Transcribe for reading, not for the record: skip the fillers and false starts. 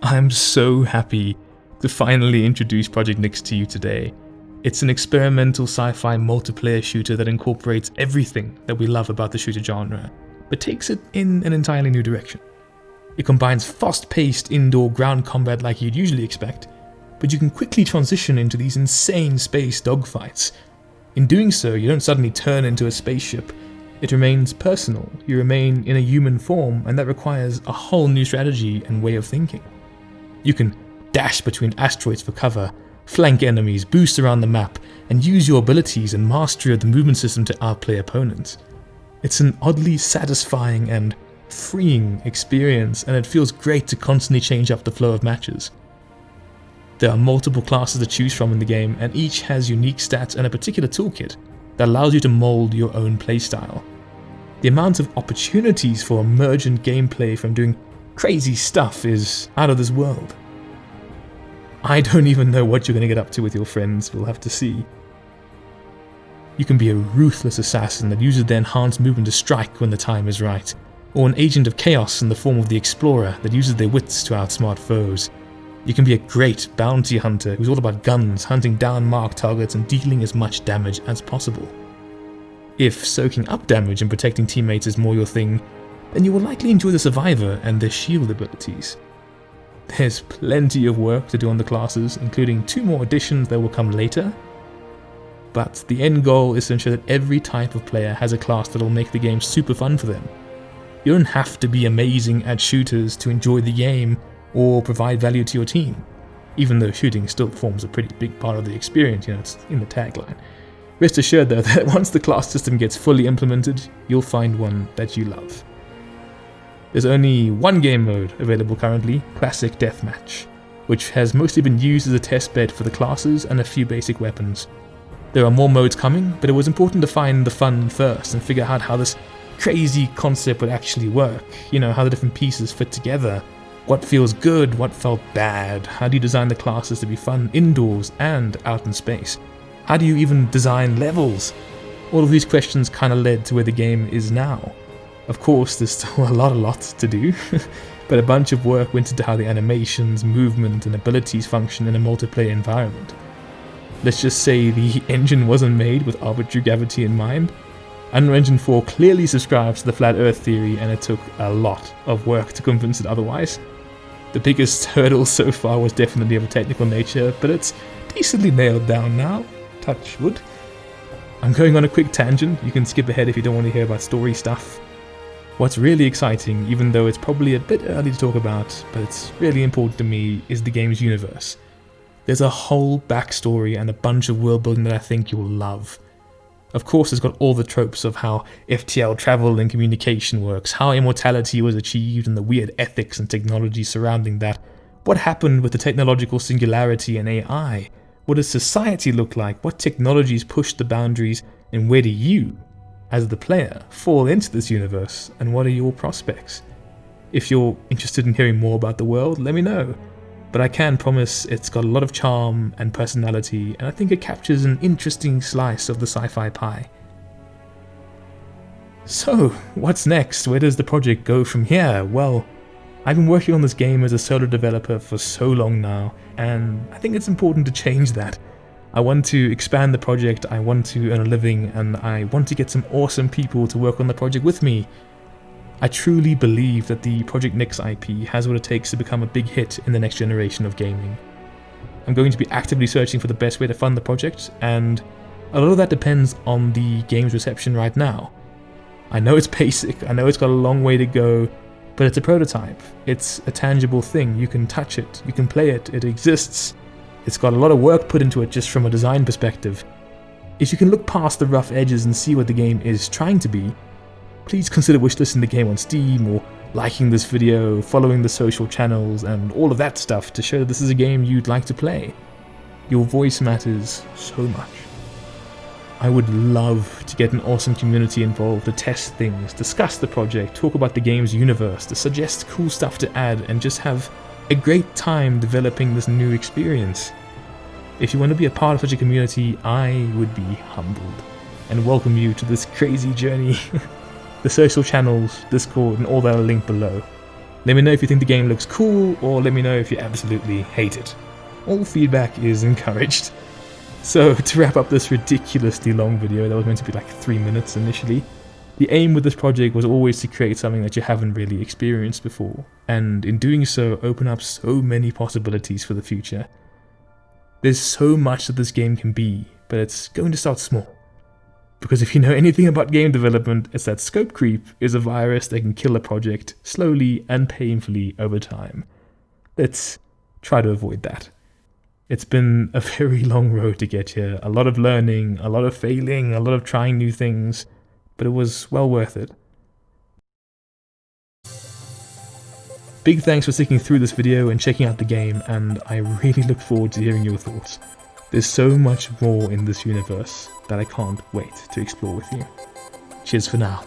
I'm so happy to finally introduce Project Nyx to you today. It's an experimental sci-fi multiplayer shooter that incorporates everything that we love about the shooter genre, but takes it in an entirely new direction. It combines fast-paced indoor ground combat like you'd usually expect, but you can quickly transition into these insane space dogfights. In doing so, you don't suddenly turn into a spaceship. It remains personal, you remain in a human form, and that requires a whole new strategy and way of thinking. You can dash between asteroids for cover, flank enemies, boost around the map, and use your abilities and mastery of the movement system to outplay opponents. It's an oddly satisfying and freeing experience, and it feels great to constantly change up the flow of matches. There are multiple classes to choose from in the game, and each has unique stats and a particular toolkit that allows you to mold your own playstyle. The amount of opportunities for emergent gameplay from doing crazy stuff is out of this world. I don't even know what you're going to get up to with your friends, we'll have to see. You can be a ruthless assassin that uses their enhanced movement to strike when the time is right, or an agent of chaos in the form of the explorer that uses their wits to outsmart foes. You can be a great bounty hunter who's all about guns, hunting down marked targets and dealing as much damage as possible. If soaking up damage and protecting teammates is more your thing, then you will likely enjoy the survivor and their shield abilities. There's plenty of work to do on the classes, including 2 more additions that will come later, but the end goal is to ensure that every type of player has a class that will make the game super fun for them. You don't have to be amazing at shooters to enjoy the game or provide value to your team, even though shooting still forms a pretty big part of the experience, it's in the tagline. Rest assured though that once the class system gets fully implemented, you'll find one that you love. There's only one game mode available currently, Classic Deathmatch, which has mostly been used as a testbed for the classes and a few basic weapons. There are more modes coming, but it was important to find the fun first and figure out how this crazy concept would actually work, how the different pieces fit together. What feels good, what felt bad, how do you design the classes to be fun indoors and out in space? How do you even design levels? All of these questions kind of led to where the game is now. Of course, there's still a lot to do, but a bunch of work went into how the animations, movement, and abilities function in a multiplayer environment. Let's just say the engine wasn't made with arbitrary gravity in mind. Unreal Engine 4 clearly subscribes to the flat earth theory, and it took a lot of work to convince it otherwise. The biggest hurdle so far was definitely of a technical nature, but it's decently nailed down now, touch wood. I'm going on a quick tangent, you can skip ahead if you don't want to hear about story stuff. What's really exciting, even though it's probably a bit early to talk about, but it's really important to me, is the game's universe. There's a whole backstory and a bunch of world building that I think you'll love. Of course, it's got all the tropes of how FTL travel and communication works, how immortality was achieved and the weird ethics and technology surrounding that. What happened with the technological singularity and AI? What does society look like? What technologies push the boundaries? And where do you, as the player, fall into this universe? And what are your prospects? If you're interested in hearing more about the world, let me know. But I can promise it's got a lot of charm and personality, and I think it captures an interesting slice of the sci-fi pie. So, what's next? Where does the project go from here? Well, I've been working on this game as a solo developer for so long now, and I think it's important to change that. I want to expand the project, I want to earn a living, and I want to get some awesome people to work on the project with me. I truly believe that the Project Nyx IP has what it takes to become a big hit in the next generation of gaming. I'm going to be actively searching for the best way to fund the project, and a lot of that depends on the game's reception right now. I know it's basic, I know it's got a long way to go, but it's a prototype. It's a tangible thing, you can touch it, you can play it, it exists. It's got a lot of work put into it just from a design perspective. If you can look past the rough edges and see what the game is trying to be, please consider wishlisting the game on Steam or liking this video, following the social channels and all of that stuff to show that this is a game you'd like to play. Your voice matters so much. I would love to get an awesome community involved to test things, discuss the project, talk about the game's universe, to suggest cool stuff to add and just have a great time developing this new experience. If you want to be a part of such a community, I would be humbled and welcome you to this crazy journey. The social channels, Discord, and all that are linked below. Let me know if you think the game looks cool, or let me know if you absolutely hate it. All feedback is encouraged. So, to wrap up this ridiculously long video that was meant to be like 3 minutes initially, the aim with this project was always to create something that you haven't really experienced before, and in doing so, open up so many possibilities for the future. There's so much that this game can be, but it's going to start small. Because if you know anything about game development, it's that scope creep is a virus that can kill a project slowly and painfully over time. Let's try to avoid that. It's been a very long road to get here, a lot of learning, a lot of failing, a lot of trying new things, but it was well worth it. Big thanks for sticking through this video and checking out the game, and I really look forward to hearing your thoughts. There's so much more in this universe that I can't wait to explore with you. Cheers for now.